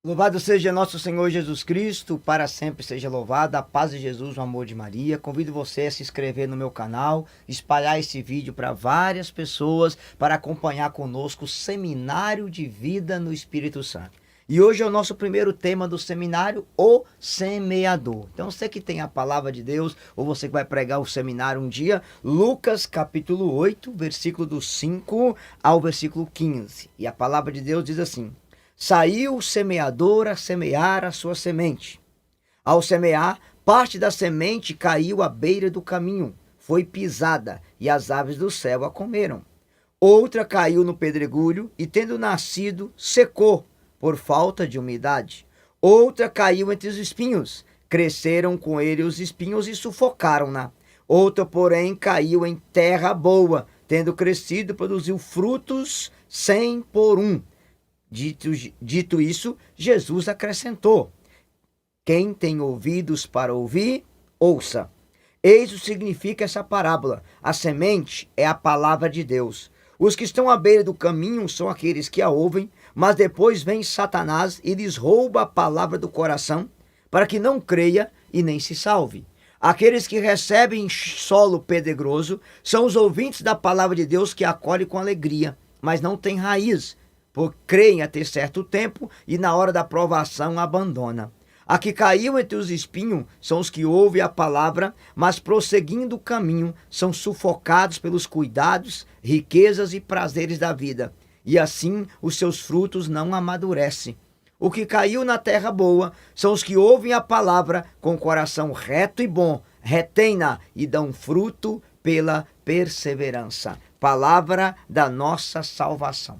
Louvado seja nosso Senhor Jesus Cristo, para sempre seja louvado, a paz de Jesus, o amor de Maria. Convido você a se inscrever no meu canal, espalhar esse vídeo para várias pessoas, para acompanhar conosco o Seminário de Vida no Espírito Santo. E hoje é o nosso primeiro tema do seminário, o semeador. Então você que tem a palavra de Deus, ou você que vai pregar o seminário um dia, Lucas capítulo 8, versículo do 5 ao versículo 15. E a palavra de Deus diz assim: Saiu o semeador a semear a sua semente. Ao semear, parte da semente caiu à beira do caminho, foi pisada, e as aves do céu a comeram. Outra caiu no pedregulho, e tendo nascido, secou, por falta de umidade. Outra caiu entre os espinhos, cresceram com ele os espinhos e sufocaram-na. Outra, porém, caiu em terra boa, tendo crescido, produziu frutos 100 por um. Dito isso, Jesus acrescentou: quem tem ouvidos para ouvir, ouça. Eis o que significa essa parábola. A semente é a palavra de Deus. Os que estão à beira do caminho são aqueles que a ouvem, mas depois vem Satanás e lhes rouba a palavra do coração, para que não creia e nem se salve. Aqueles que recebem solo pedregoso são os ouvintes da palavra de Deus que acolhem com alegria, mas não têm raiz, por creem até certo tempo e na hora da provação abandona. A que caiu entre os espinhos são os que ouvem a palavra, mas prosseguindo o caminho são sufocados pelos cuidados, riquezas e prazeres da vida, e assim os seus frutos não amadurecem. O que caiu na terra boa são os que ouvem a palavra com coração reto e bom, retém-na e dão fruto pela perseverança. Palavra da nossa salvação.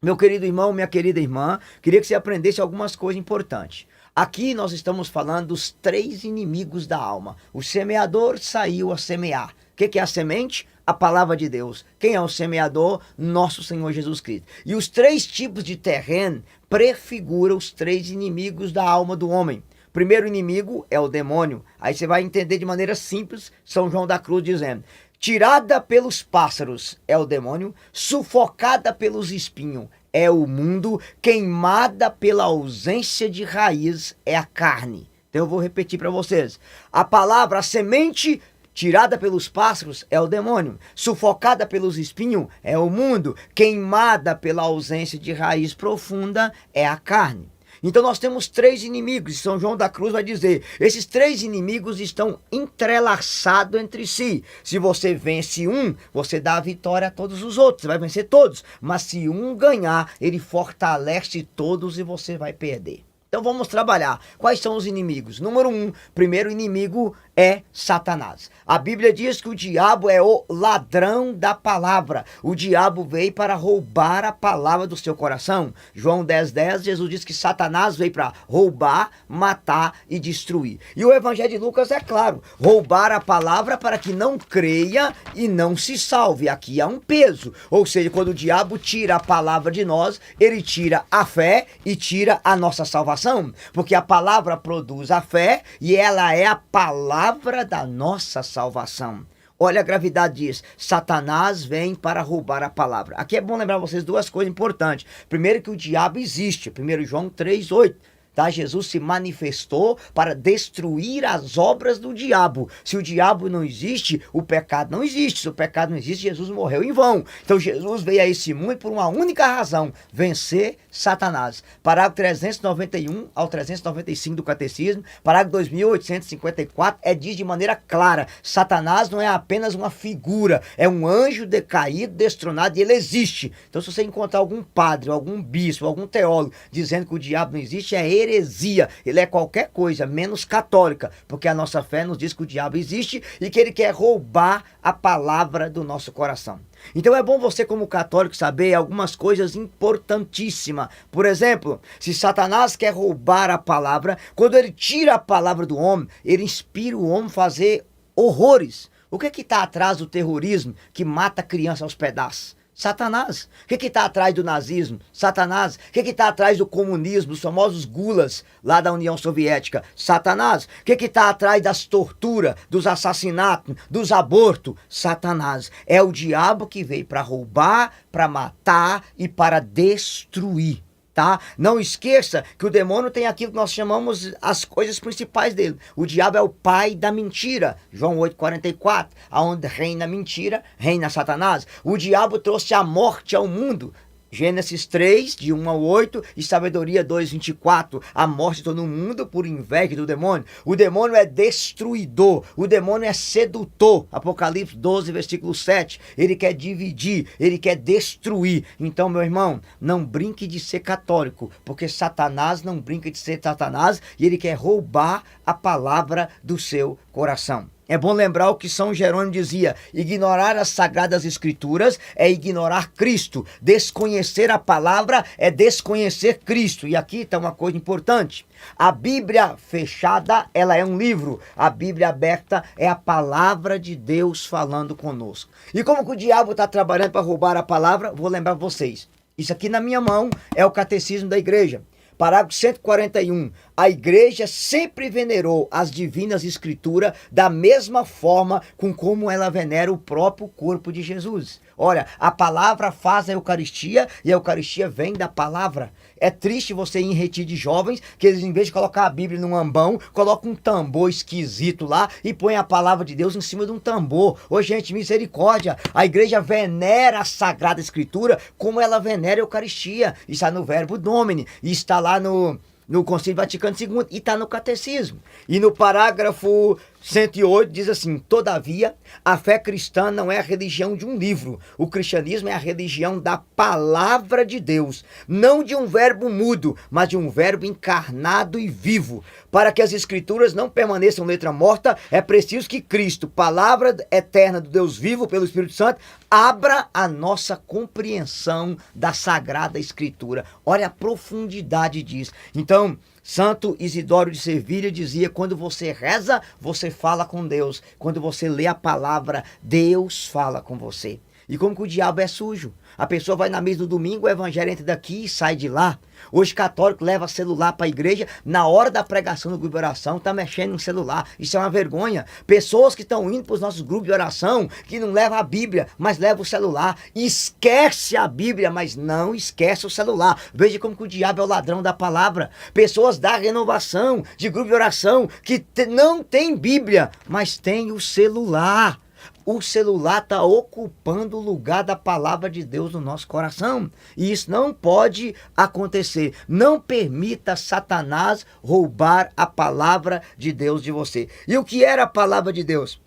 Meu querido irmão, minha querida irmã, queria que você aprendesse algumas coisas importantes. Aqui nós estamos falando dos 3 inimigos da alma. O semeador saiu a semear. O que é a semente? A palavra de Deus. Quem é o semeador? Nosso Senhor Jesus Cristo. E os 3 tipos de terreno prefiguram os 3 inimigos da alma do homem. O primeiro inimigo é o demônio. Aí você vai entender de maneira simples, São João da Cruz dizendo: tirada pelos pássaros é o demônio, sufocada pelos espinhos é o mundo, queimada pela ausência de raiz é a carne. Então eu vou repetir para vocês. A palavra, a semente tirada pelos pássaros é o demônio, sufocada pelos espinhos é o mundo, queimada pela ausência de raiz profunda é a carne. Então nós temos 3 inimigos, e São João da Cruz vai dizer, esses 3 inimigos estão entrelaçados entre si. Se você vence um, você dá a vitória a todos os outros, você vai vencer todos. Mas se um ganhar, ele fortalece todos e você vai perder. Então vamos trabalhar. Quais são os inimigos? Número 1, primeiro inimigo é Satanás. A Bíblia diz que o diabo é o ladrão da palavra. O diabo veio para roubar a palavra do seu coração. João 10:10, Jesus diz que Satanás veio para roubar, matar e destruir. E o Evangelho de Lucas é claro: roubar a palavra para que não creia e não se salve. Aqui há um peso. Ou seja, quando o diabo tira a palavra de nós, ele tira a fé e tira a nossa salvação. Porque a palavra produz a fé e ela é a palavra da nossa salvação. Olha a gravidade disso. Satanás vem para roubar a palavra. Aqui é bom lembrar vocês 2 coisas importantes. Primeiro, que o diabo existe. 1 João 3:8. Tá? Jesus se manifestou para destruir as obras do diabo. Se o diabo não existe, o pecado não existe. Se o pecado não existe, Jesus morreu em vão. Então Jesus veio a esse mundo por uma única razão: vencer Satanás. Parágrafo 391 ao 395 do Catecismo, parágrafo 2854, diz de maneira clara: Satanás não é apenas uma figura, é um anjo decaído, destronado, e ele existe. Então se você encontrar algum padre, algum bispo, algum teólogo dizendo que o diabo não existe, é heresia. Ele é qualquer coisa menos católica, porque a nossa fé nos diz que o diabo existe e que ele quer roubar a palavra do nosso coração. Então é bom você, como católico, saber algumas coisas importantíssimas. Por exemplo, se Satanás quer roubar a palavra, quando ele tira a palavra do homem, ele inspira o homem a fazer horrores. O que está atrás do terrorismo que mata a criança aos pedaços? Satanás. O que está atrás do nazismo? Satanás. O que está atrás do comunismo, os famosos gulas lá da União Soviética? Satanás. O que está atrás das torturas, dos assassinatos, dos abortos? Satanás. É o diabo que veio para roubar, para matar e para destruir. tá? Não esqueça que o demônio tem aquilo que nós chamamos as coisas principais dele. O diabo é o pai da mentira. João 8,44, aonde reina a mentira, reina Satanás. O diabo trouxe a morte ao mundo. Gênesis 3, de 1 ao 8, e Sabedoria 2, 24. A morte de todo mundo por inveja do demônio. O demônio é destruidor. O demônio é sedutor. Apocalipse 12, versículo 7. Ele quer dividir, ele quer destruir. Então, meu irmão, não brinque de ser católico, porque Satanás não brinca de ser Satanás e ele quer roubar a palavra do seu coração. É bom lembrar o que São Jerônimo dizia: ignorar as Sagradas Escrituras é ignorar Cristo. Desconhecer a palavra é desconhecer Cristo. E aqui está uma coisa importante. A Bíblia fechada, ela é um livro. A Bíblia aberta é a palavra de Deus falando conosco. E como que o diabo está trabalhando para roubar a palavra? Vou lembrar vocês. Isso aqui na minha mão é o Catecismo da Igreja. Parágrafo 141. A igreja sempre venerou as divinas escrituras da mesma forma com como ela venera o próprio corpo de Jesus. Olha, a palavra faz a Eucaristia e a Eucaristia vem da palavra. É triste você ir em retiro de jovens que eles, em vez de colocar a Bíblia num ambão, colocam um tambor esquisito lá e põem a palavra de Deus em cima de um tambor. Ô gente, misericórdia! A igreja venera a Sagrada Escritura como ela venera a Eucaristia. Está no Verbo Domini, e está lá no Concílio Vaticano II e está no Catecismo. E no parágrafo 108 diz assim: todavia, a fé cristã não é a religião de um livro. O cristianismo é a religião da palavra de Deus, não de um verbo mudo, mas de um verbo encarnado e vivo. Para que as escrituras não permaneçam letra morta, é preciso que Cristo, palavra eterna do Deus vivo pelo Espírito Santo, abra a nossa compreensão da Sagrada Escritura. Olha a profundidade disso. Então, Santo Isidoro de Sevilha dizia: quando você reza, você fala com Deus. Quando você lê a palavra, Deus fala com você. E como que o diabo é sujo? A pessoa vai na missa do domingo, o evangelho entra daqui e sai de lá. Hoje católico leva celular para a igreja, na hora da pregação do grupo de oração, está mexendo no celular. Isso é uma vergonha. Pessoas que estão indo para os nossos grupos de oração, que não levam a Bíblia, mas levam o celular. Esquece a Bíblia, mas não esquece o celular. Veja como que o diabo é o ladrão da palavra. Pessoas da renovação, de grupo de oração, que não tem Bíblia, mas tem o celular. O celular está ocupando o lugar da palavra de Deus no nosso coração. E isso não pode acontecer. Não permita Satanás roubar a palavra de Deus de você. E o que era a palavra de Deus?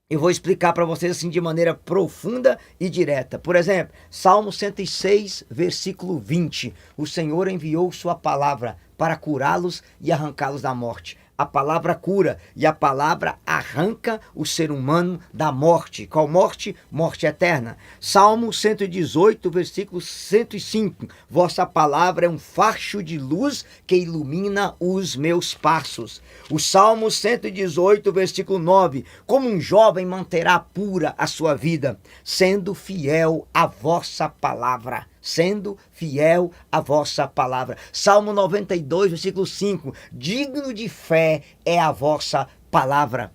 Eu vou explicar para vocês assim de maneira profunda e direta. Por exemplo, Salmo 106, versículo 20. O Senhor enviou sua palavra para curá-los e arrancá-los da morte. A palavra cura e a palavra arranca o ser humano da morte. Qual morte? Morte eterna. Salmo 118, versículo 105. Vossa palavra é um facho de luz que ilumina os meus passos. O Salmo 118, versículo 9. Como um jovem manterá pura a sua vida, sendo fiel à vossa palavra. Sendo fiel à vossa palavra. Salmo 92, versículo 5. Digno de fé é a vossa palavra.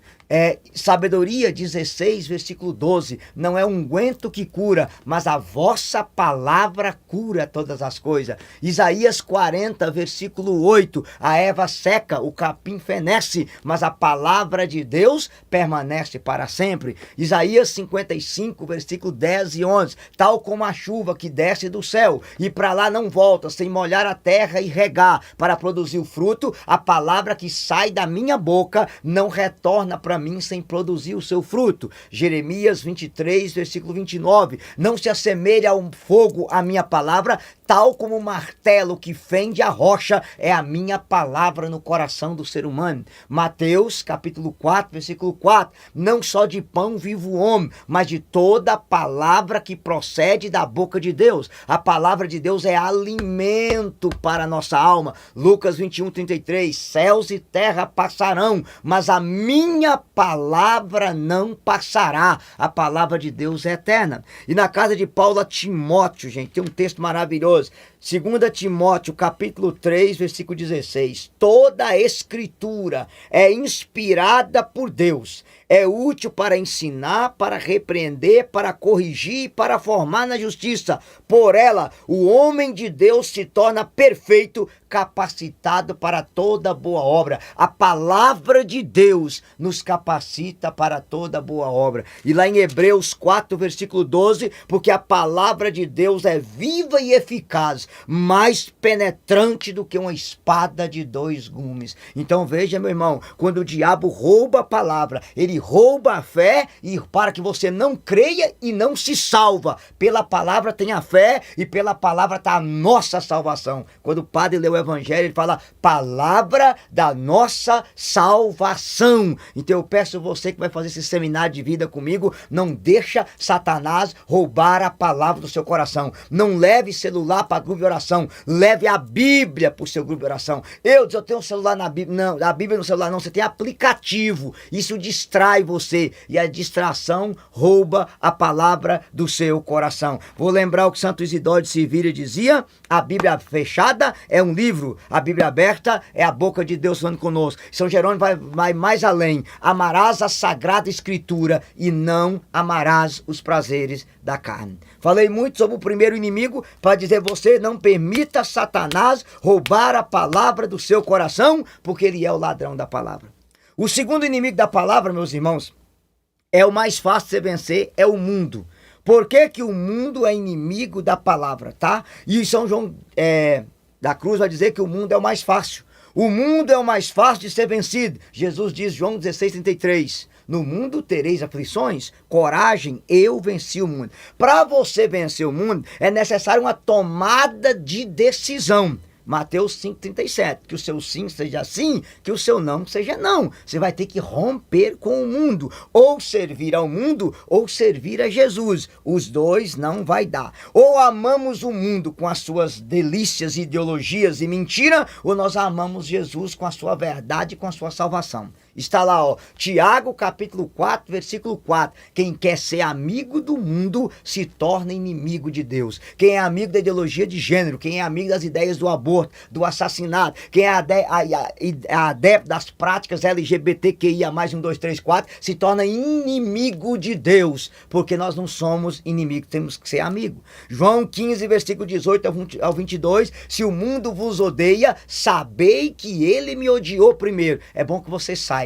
Sabedoria 16, versículo 12. Não é unguento que cura, mas a vossa palavra cura todas as coisas. Isaías 40, versículo 8. A erva seca, o capim fenece, mas a palavra de Deus permanece para sempre. Isaías 55, versículo 10 e 11. Tal como a chuva que desce do céu e para lá não volta, sem molhar a terra e regar, para produzir o fruto, a palavra que sai da minha boca não retorna para mim sem produzir o seu fruto. Jeremias 23, versículo 29. Não se assemelha a um fogo a minha palavra, tal como o martelo que fende a rocha é a minha palavra no coração do ser humano. Mateus capítulo 4, versículo 4. Não só de pão vive o homem, mas de toda palavra que procede da boca de Deus. A palavra de Deus é alimento para a nossa alma. Lucas 21, 33. Céus e terra passarão, mas a minha palavra não passará. A palavra de Deus é eterna. E na carta de Paulo a Timóteo, gente, tem um texto maravilhoso. 2 Timóteo, capítulo 3, versículo 16. Toda a escritura é inspirada por Deus. É útil para ensinar, para repreender, para corrigir e para formar na justiça. Por ela, o homem de Deus se torna perfeito, capacitado para toda boa obra. A palavra de Deus nos capacita para toda boa obra. E lá em Hebreus 4, versículo 12, porque a palavra de Deus é viva e eficaz, mais penetrante do que uma espada de 2 gumes. Então veja, meu irmão, quando o diabo rouba a palavra, ele rouba a fé, e para que você não creia e não se salva. Pela palavra tem a fé e pela palavra está a nossa salvação. Quando o padre lê o evangelho, ele fala palavra da nossa salvação. Então eu peço você que vai fazer esse seminário de vida comigo, não deixa Satanás roubar a palavra do seu coração. Não leve celular para grupo de oração, leve a Bíblia para o seu grupo de oração. Eu tenho um celular na Bíblia. Não, a Bíblia no celular não, você tem aplicativo. Isso distrai você e a distração rouba a palavra do seu coração. Vou lembrar o que Santo Isidoro de Sevilha dizia: a Bíblia fechada é um livro, a Bíblia aberta é a boca de Deus falando conosco. São Jerônimo vai mais além: amarás a Sagrada Escritura e não amarás os prazeres da carne. Falei muito sobre o primeiro inimigo para dizer: você não permita Satanás roubar a palavra do seu coração, porque ele é o ladrão da palavra. O segundo inimigo da palavra, meus irmãos, é o mais fácil de você vencer, é o mundo. Por que que o mundo é inimigo da palavra, tá? E São João da Cruz vai dizer que o mundo é o mais fácil. O mundo é o mais fácil de ser vencido. Jesus diz, João 16:33, no mundo tereis aflições, coragem, eu venci o mundo. Para você vencer o mundo, é necessário uma tomada de decisão. Mateus 5:37, que o seu sim seja sim, que o seu não seja não. Você vai ter que romper com o mundo, ou servir ao mundo, ou servir a Jesus. Os dois não vai dar. Ou amamos o mundo com as suas delícias, ideologias e mentira, ou nós amamos Jesus com a sua verdade e com a sua salvação. Está lá, ó, Tiago capítulo 4, versículo 4. Quem quer ser amigo do mundo se torna inimigo de Deus. Quem é amigo da ideologia de gênero, quem é amigo das ideias do aborto, do assassinato, quem é adepto das práticas LGBTQIA+, 1, 2, 3, 4, se torna inimigo de Deus. Porque nós não somos inimigos, temos que ser amigos. João 15, versículo 18 ao 22. Se o mundo vos odeia, sabei que ele me odiou primeiro. É bom que você saiba.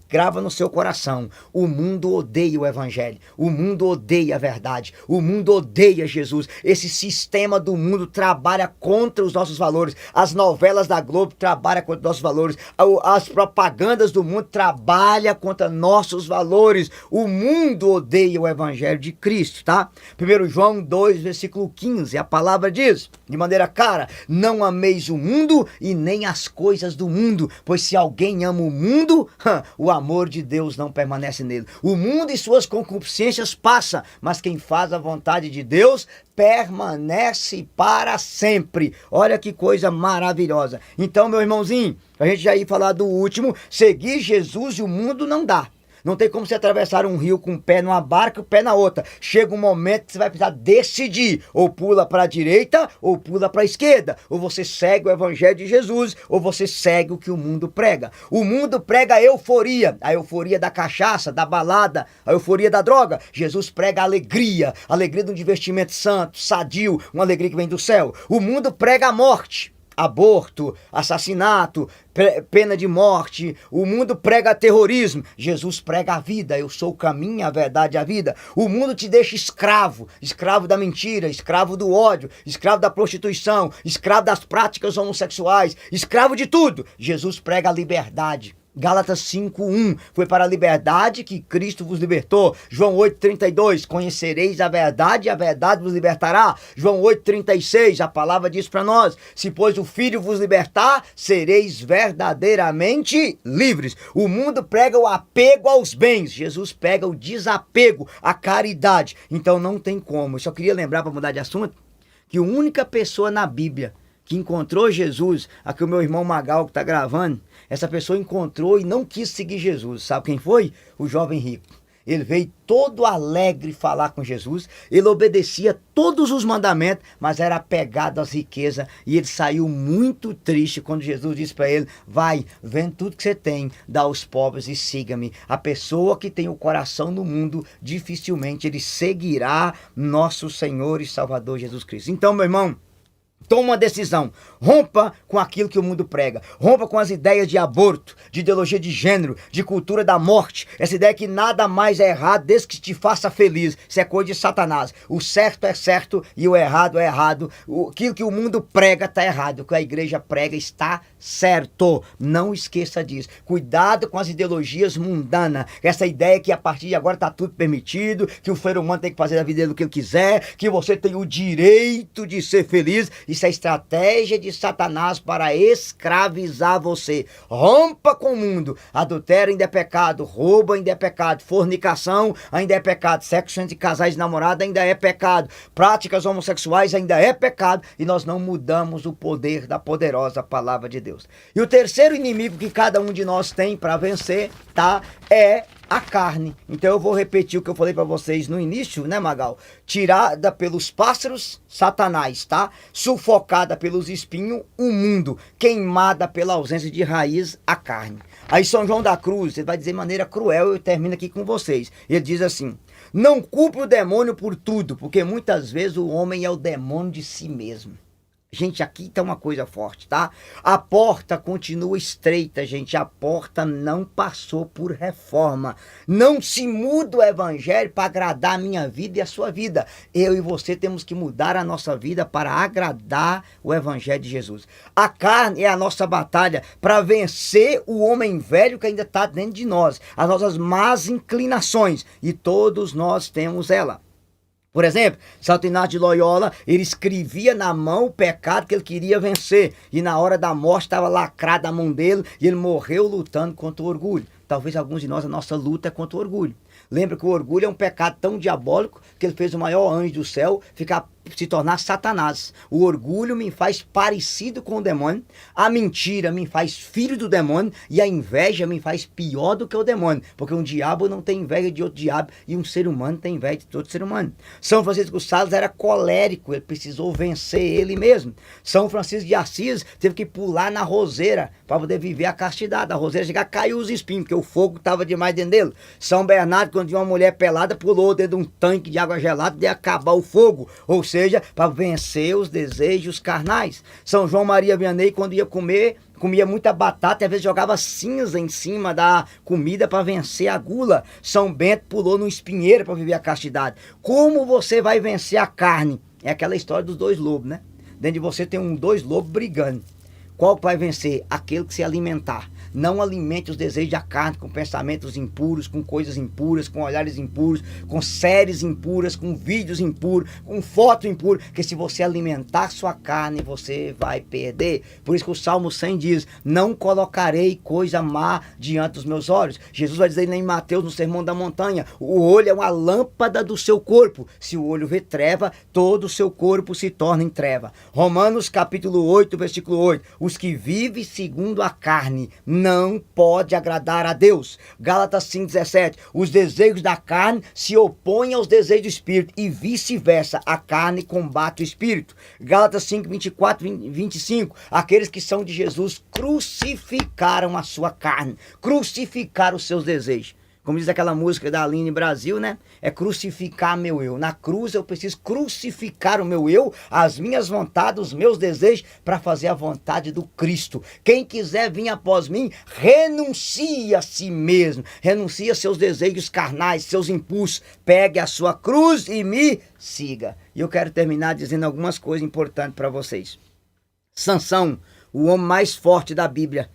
Grava no seu coração: o mundo odeia o evangelho, o mundo odeia a verdade, o mundo odeia Jesus. Esse sistema do mundo trabalha contra os nossos valores. As novelas da Globo trabalham contra os nossos valores. As propagandas do mundo trabalham contra nossos valores. O mundo odeia o evangelho de Cristo, tá? 1 João 2, versículo 15, a palavra diz, de maneira clara: não ameis o mundo e nem as coisas do mundo, pois se alguém ama o mundo, o amor de Deus não permanece nele. O mundo e suas concupiscências passam, mas quem faz a vontade de Deus permanece para sempre. Olha que coisa maravilhosa. Então, meu irmãozinho, a gente já ia falar do último: seguir Jesus e o mundo não dá. Não tem como você atravessar um rio com o pé numa barca e o pé na outra. Chega um momento que você vai precisar decidir. Ou pula para a direita, ou pula para a esquerda. Ou você segue o evangelho de Jesus, ou você segue o que o mundo prega. O mundo prega a euforia da cachaça, da balada, a euforia da droga. Jesus prega a alegria de um divertimento santo, sadio, uma alegria que vem do céu. O mundo prega a morte, aborto, assassinato, pena de morte. O mundo prega terrorismo. Jesus prega a vida. Eu sou o caminho, a verdade e a vida. O mundo te deixa escravo, escravo da mentira, escravo do ódio, escravo da prostituição, escravo das práticas homossexuais, escravo de tudo. Jesus prega a liberdade. Gálatas 5:1, foi para a liberdade que Cristo vos libertou. João 8:32, conhecereis a verdade e a verdade vos libertará. João 8:36, a palavra diz para nós: se pois o Filho vos libertar, sereis verdadeiramente livres. O mundo prega o apego aos bens, Jesus pega o desapego, a caridade. Então não tem como. Eu só queria lembrar, para mudar de assunto, que a única pessoa na Bíblia que encontrou Jesus, aqui o meu irmão Magal que está gravando, essa pessoa encontrou e não quis seguir Jesus. Sabe quem foi? O jovem rico. Ele veio todo alegre falar com Jesus, ele obedecia todos os mandamentos, mas era apegado às riquezas, e ele saiu muito triste quando Jesus disse para ele: vai, vende tudo que você tem, dá aos pobres e siga-me. A pessoa que tem o coração no mundo, dificilmente ele seguirá nosso Senhor e Salvador Jesus Cristo. Então, meu irmão, toma uma decisão, rompa com aquilo que o mundo prega, rompa com as ideias de aborto, de ideologia de gênero, de cultura da morte, essa ideia que nada mais é errado desde que te faça feliz. Isso é coisa de Satanás. O certo é certo e o errado é errado. Aquilo que o mundo prega está errado, o que a igreja prega está certo. Não esqueça disso. Cuidado com as ideologias mundanas, essa ideia que a partir de agora está tudo permitido, que o ser humano tem que fazer a vida dele o que ele quiser, que você tem o direito de ser feliz. Isso é estratégia de Satanás para escravizar você. Rompa com o mundo. Adultério ainda é pecado, roubo ainda é pecado, fornicação ainda é pecado, sexo entre casais e namorados ainda é pecado, práticas homossexuais ainda é pecado, e nós não mudamos o poder da poderosa palavra de Deus. E o terceiro inimigo que cada um de nós tem para vencer, tá? É a carne. Então eu vou repetir o que eu falei para vocês no início, né, Magal? Tirada pelos pássaros, Satanás, tá? Sufocada pelos espinhos, o mundo. Queimada pela ausência de raiz, a carne. Aí São João da Cruz, ele vai dizer de maneira cruel, eu termino aqui com vocês. Ele diz assim: não culpe o demônio por tudo, porque muitas vezes o homem é o demônio de si mesmo. Gente, aqui tá uma coisa forte, tá? A porta continua estreita, gente. A porta não passou por reforma. Não se muda o evangelho para agradar a minha vida e a sua vida. Eu e você temos que mudar a nossa vida para agradar o evangelho de Jesus. A carne é a nossa batalha para vencer o homem velho que ainda está dentro de nós. As nossas más inclinações. E todos nós temos ela. Por exemplo, Santo Inácio de Loyola, ele escrevia na mão o pecado que ele queria vencer. E na hora da morte estava lacrada a mão dele e ele morreu lutando contra o orgulho. Talvez alguns de nós, a nossa luta é contra o orgulho. Lembra que o orgulho é um pecado tão diabólico que ele fez o maior anjo do céu se tornar Satanás. O orgulho me faz parecido com o demônio, a mentira me faz filho do demônio e a inveja me faz pior do que o demônio, porque um diabo não tem inveja de outro diabo e um ser humano tem inveja de outro ser humano. São Francisco de Sales era colérico, ele precisou vencer ele mesmo. São Francisco de Assis teve que pular na roseira para poder viver a castidade. A roseira chegar, caiu os espinhos, porque o fogo estava demais dentro dele. São Bernardo, quando viu uma mulher pelada, pulou dentro de um tanque de água gelada de acabar o fogo, ou seja, para vencer os desejos carnais. São João Maria Vianney, quando ia comer, comia muita batata e às vezes jogava cinza em cima da comida para vencer a gula. São Bento pulou no espinheiro para viver a castidade. Como você vai vencer a carne? É aquela história dos dois lobos, né? Dentro de você tem dois lobos brigando. Qual vai vencer? Aquele que se alimentar. Não alimente os desejos da carne com pensamentos impuros, com coisas impuras, com olhares impuros, com séries impuras, com vídeos impuros, com foto impura, porque se você alimentar sua carne, você vai perder. Por isso que o Salmo 100 diz: não colocarei coisa má diante dos meus olhos. Jesus vai dizer em Mateus, no Sermão da Montanha: o olho é uma lâmpada do seu corpo. Se o olho vê treva, todo o seu corpo se torna em treva. Romanos capítulo 8, versículo 8: os que vivem segundo a carne não pode agradar a Deus. Gálatas 5,17: os desejos da carne se opõem aos desejos do Espírito e vice-versa, a carne combate o Espírito. Gálatas 5:24 e 25: aqueles que são de Jesus crucificaram a sua carne, crucificaram os seus desejos. Como diz aquela música da Aline Brasil, né? É crucificar meu eu. Na cruz eu preciso crucificar o meu eu, as minhas vontades, os meus desejos, para fazer a vontade do Cristo. Quem quiser vir após mim, renuncie a si mesmo. Renuncie a seus desejos carnais, seus impulsos. Pegue a sua cruz e me siga. E eu quero terminar dizendo algumas coisas importantes para vocês. Sansão, o homem mais forte da Bíblia,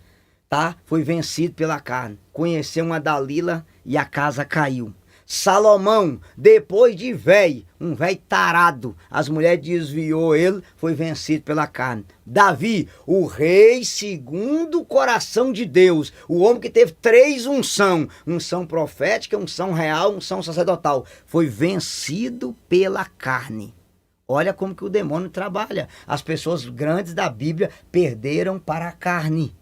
tá? Foi vencido pela carne. Conheceu uma Dalila e a casa caiu. Salomão, depois de um velho tarado, as mulheres desviou ele, foi vencido pela carne. Davi, o rei segundo o coração de Deus, o homem que teve 3 unção profética, unção real, unção sacerdotal, foi vencido pela carne. Olha como que o demônio trabalha. As pessoas grandes da Bíblia perderam para a carne.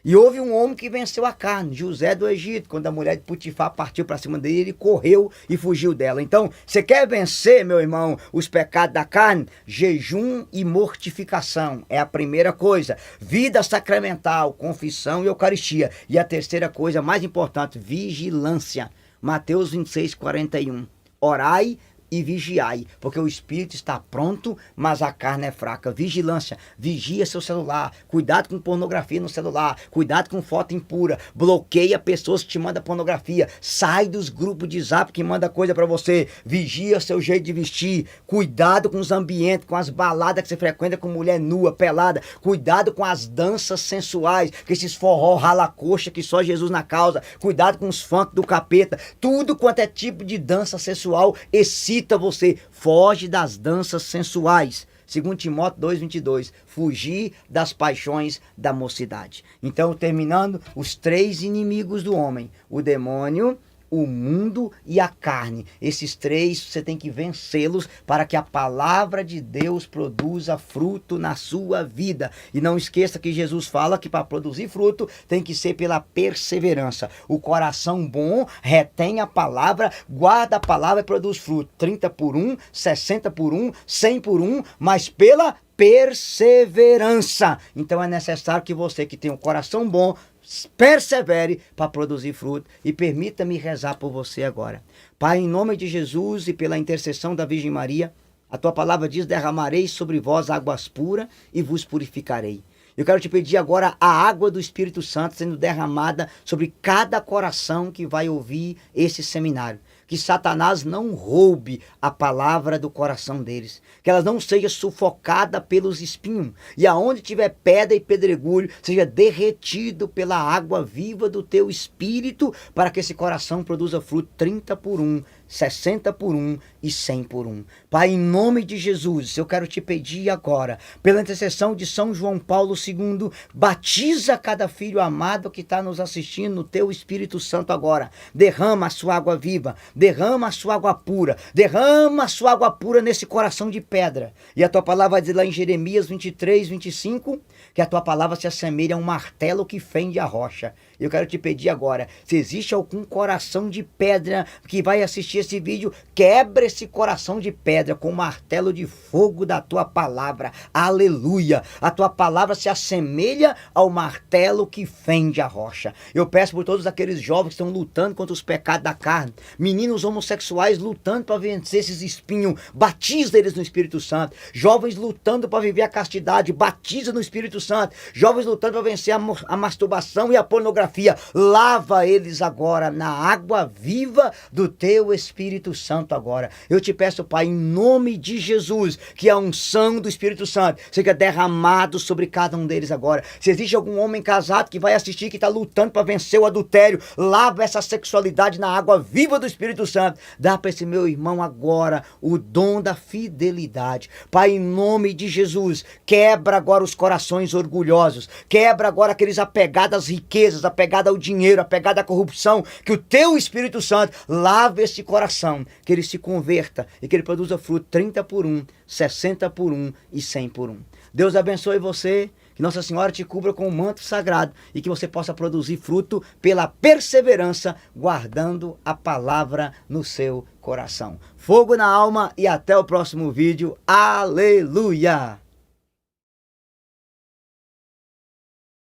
E houve um homem que venceu a carne, José do Egito. Quando a mulher de Potifar partiu para cima dele, ele correu e fugiu dela. Então, você quer vencer, meu irmão, os pecados da carne? Jejum e mortificação é a primeira coisa. Vida sacramental, confissão e eucaristia. E a terceira coisa, mais importante, vigilância. Mateus 26, 41. Orai e vigiai, porque o espírito está pronto, mas a carne é fraca. Vigilância, vigia seu celular, cuidado com pornografia no celular, cuidado com foto impura, bloqueia pessoas que te mandam pornografia, sai dos grupos de zap que manda coisa para você, vigia seu jeito de vestir, cuidado com os ambientes, com as baladas que você frequenta com mulher nua, pelada, cuidado com as danças sensuais, que esses forró rala coxa que só Jesus na causa, cuidado com os funk do capeta, tudo quanto é tipo de dança sensual, excita você, foge das danças sensuais. Segundo Timóteo 2:22, fugir das paixões da mocidade. Então, terminando, os três inimigos do homem, o demônio, o mundo e a carne. Esses três você tem que vencê-los para que a palavra de Deus produza fruto na sua vida. E não esqueça que Jesus fala que para produzir fruto tem que ser pela perseverança. O coração bom retém a palavra, guarda a palavra e produz fruto. 30 por 1, 60 por 1, 100 por 1, mas pela perseverança. Então é necessário que você que tem um coração bom persevere para produzir fruto. E permita-me rezar por você agora. Pai, em nome de Jesus e pela intercessão da Virgem Maria, a tua palavra diz: derramarei sobre vós águas puras e vos purificarei. Eu quero te pedir agora a água do Espírito Santo sendo derramada sobre cada coração que vai ouvir esse seminário. Que Satanás não roube a palavra do coração deles. Que elas não seja sufocada pelos espinhos. E aonde tiver pedra e pedregulho, seja derretido pela água viva do teu Espírito, para que esse coração produza fruto 30 por 1, 60 por 1 e 100 por 1. Pai, em nome de Jesus, eu quero te pedir agora, pela intercessão de São João Paulo II, batiza cada filho amado que está nos assistindo no teu Espírito Santo agora. Derrama a sua água viva, derrama a sua água pura, derrama a sua água pura nesse coração de pedra. E a tua palavra vai dizer lá em Jeremias 23, 25, que a tua palavra se assemelha a um martelo que fende a rocha. Eu quero te pedir agora, se existe algum coração de pedra que vai assistir esse vídeo, quebra esse coração de pedra com o martelo de fogo da tua palavra. Aleluia! A tua palavra se assemelha ao martelo que fende a rocha. Eu peço por todos aqueles jovens que estão lutando contra os pecados da carne, meninos homossexuais lutando para vencer esses espinhos, batiza eles no Espírito Santo. Jovens lutando para viver a castidade, batiza no Espírito Santo. Jovens lutando para vencer a masturbação e a pornografia, lava eles agora na água viva do teu Espírito Santo agora. Eu te peço, Pai, em nome de Jesus, que a unção do Espírito Santo seja derramado sobre cada um deles agora. Se existe algum homem casado que vai assistir, que está lutando para vencer o adultério, lava essa sexualidade na água viva do Espírito Santo. Dá para esse meu irmão agora o dom da fidelidade. Pai, em nome de Jesus, quebra agora os corações orgulhosos, quebra agora aqueles apegados às riquezas, apegado ao dinheiro, apegado à corrupção, que o teu Espírito Santo lave esse coração, que ele se converta e que ele produza fruto 30 por 1, 60 por 1 e 100 por 1. Deus abençoe você, que Nossa Senhora te cubra com um manto sagrado e que você possa produzir fruto pela perseverança, guardando a palavra no seu coração. Fogo na alma e até o próximo vídeo. Aleluia!